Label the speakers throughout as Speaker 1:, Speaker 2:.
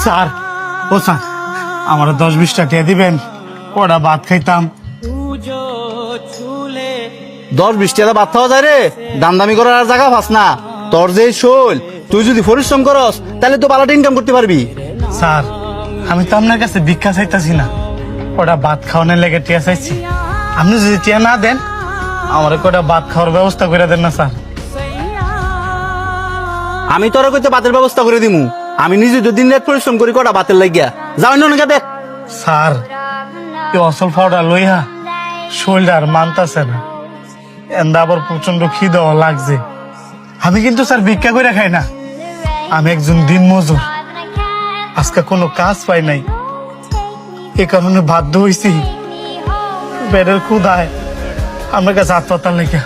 Speaker 1: Sir, ও sir, আমার 10-20 টাকা দিবেন, ওরা ভাত খাইতাম।
Speaker 2: 10-20 টাকা ভাত খাওয়া যায় রে? দামদামি করার আর জায়গা পাস না। তোর যে শৈল, তুই যদি পরিশ্রম করস তাহলে তো ভালো ইনকাম করতে পারবি।
Speaker 1: স্যার, আমি তো আপনার কাছে ভিক্ষা চাইতাছি না, ওটা ভাত খাওয়ানোর লেগে টিয়া চাইছি। আপনি যদি টিয়া না দেন, আমার কটা ভাত খাওয়ার ব্যবস্থা করে দেন না স্যার।
Speaker 2: আমি তোর কইতে ভাতের ব্যবস্থা করে দিমু। আমি নিজে তো দিন রাত পরিশ্রম করি কটা ভাতের লাগিয়া। যাও না দেখ।
Speaker 1: স্যার, এই অসল ফাওটা লইয়া শরীরটা আর মানতাছে না, এন্দা আবার প্রচন্ড খিদাও লাগছে। আমি কিন্তু স্যার ভিক্ষা করে খাই না, আমি একজন দিন মজুর। আজকে কোনো কাজ পাই নাই, এ কারণে বাধ্য হয়েছি পেটের ক্ষুধায় আমার কাছে হাসপাতাল লেগে।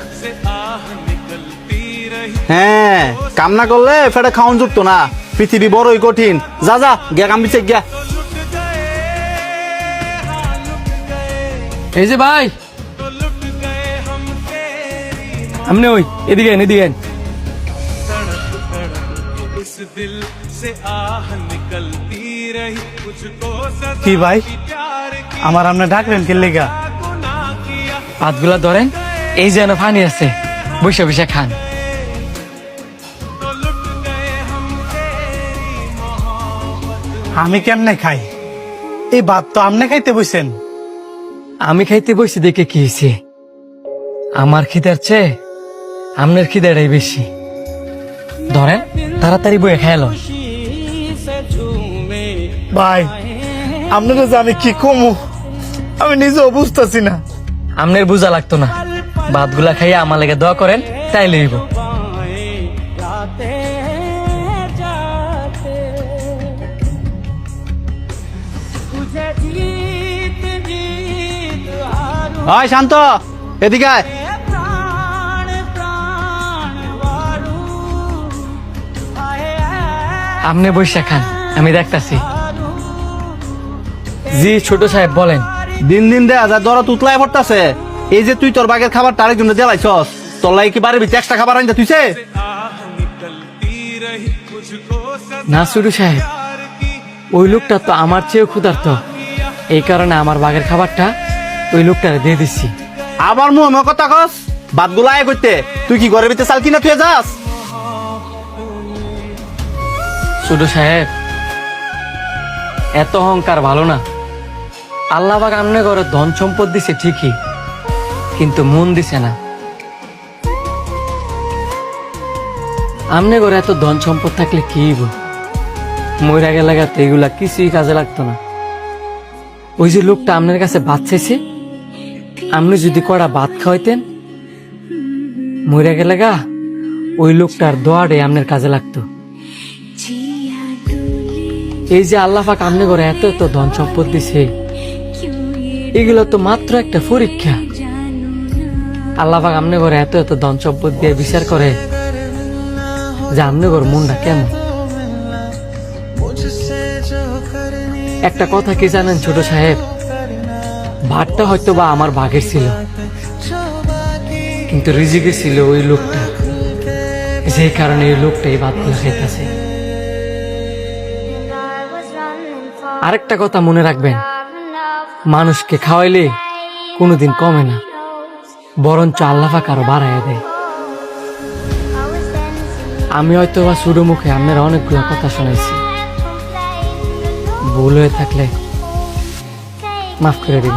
Speaker 2: হ্যাঁ, কাম না করলে ফেটে খাওয়ান জুটতো না। পৃথিবী বড়ই কঠিন। যা যা গিয়া কাম বিছে গিয়া।
Speaker 3: এই যে ভাই, আপনি ওই এদিকে এদিকে।
Speaker 1: কি ভাই, আমার আপনি ডাকলেন কে লেগা?
Speaker 3: হাতগুলা ধরেন, এই যেন পানি আছে, বসে বসে খান।
Speaker 1: আমি কেমনে খাই? এই ভাত তো আপনি খাইতে বসেন।
Speaker 3: আমি খাইতে বসে দেখে কি হয়েছে? আমার খিদার চেয়ে আপনার খিদাটাই বেশি। ধরেন, তাড়াতাড়ি বয়ে খেয়াল।
Speaker 1: ভাই, আপনাকে যে আমি কি কমু আমি নিজেও বুঝতেছি না।
Speaker 3: আপনার বোঝা লাগতো না, ভাতগুলা খাইয়া আমার লেগে দোয়া করেন, তাই লইব।
Speaker 2: হয় শান্ত, এদিকে আয়।
Speaker 3: আপনি বসে খান, আমি দেখতাছি। জি ছোট সাহেব বলেন।
Speaker 2: দিন দিন দেয়া যায় দরা তুতলায় পড়তাছে। এই যে তুই তোর বাগের খাবার তার জন্য জ্বালাইছস, তোর লাগে কি বাড়ির ভিতরে এক্সট্রা খাবার আনতে তুইছে?
Speaker 3: না ছোট সাহেব, ওই লোকটা তো আমার চেয়েও ক্ষুধার্ত, এই কারণে আমার বাগের খাবারটা ওই লোকটারে দিয়ে দিচ্ছি।
Speaker 2: আবার মুখ কথা কস? ভাতগুলা আয় করতে তুই কি ঘরের ভিতরে চাল কিনা তুই যাস?
Speaker 3: ছোট সাহেব, এত অহংকার ভালো না। আল্লাহ পাক আমনে ঘরে ধন সম্পদ দিছে ঠিকই, কিন্তু মন দিছে না। আমনে ঘরে এত ধন সম্পদ থাকলে কি হইব? মইরা গেলে গাতে এগুলা কিছুই কাজে লাগতো না। ওই যে লোকটা আপনার কাছে ভাত চাইছে, আপনি যদি কড়া ভাত খাওয়াইতেন, মইরা গেলে গা ওই লোকটার দোয়ারে আপনার কাজে লাগতো। এই যে আল্লাহ পাক আমনে ঘরে এত এত ধন সম্পদ দিছে, এগুলো তো মাত্র একটা পরীক্ষা। আল্লাহ পাক আমনে ঘরে এত এত ধন সম্পদ দিয়ে বিচার করে যে আমনে ঘর মনটা কেমন। একটা কথা কি জানেন ছোট সাহেব, ভাতটা হয়তো বা আমার ভাগের ছিল, কিন্তু রিজিকে ছিল ওই লোকটা, যে কারণে এই লোকটা এই ভাতগুলো খাইতেছে। আরেকটা কথা মনে রাখবেন, মানুষকে খাওয়াইলে কোনোদিন কমে না, বরঞ্চ আল্লাহ পাক আরো বাড়াইয়া দেয়। আমি হয়তো বা সুডো মুখে আপনারা অনেকগুলা কথা শোনাইছি, ভুল হয়ে থাকলে মাফ করে দিন।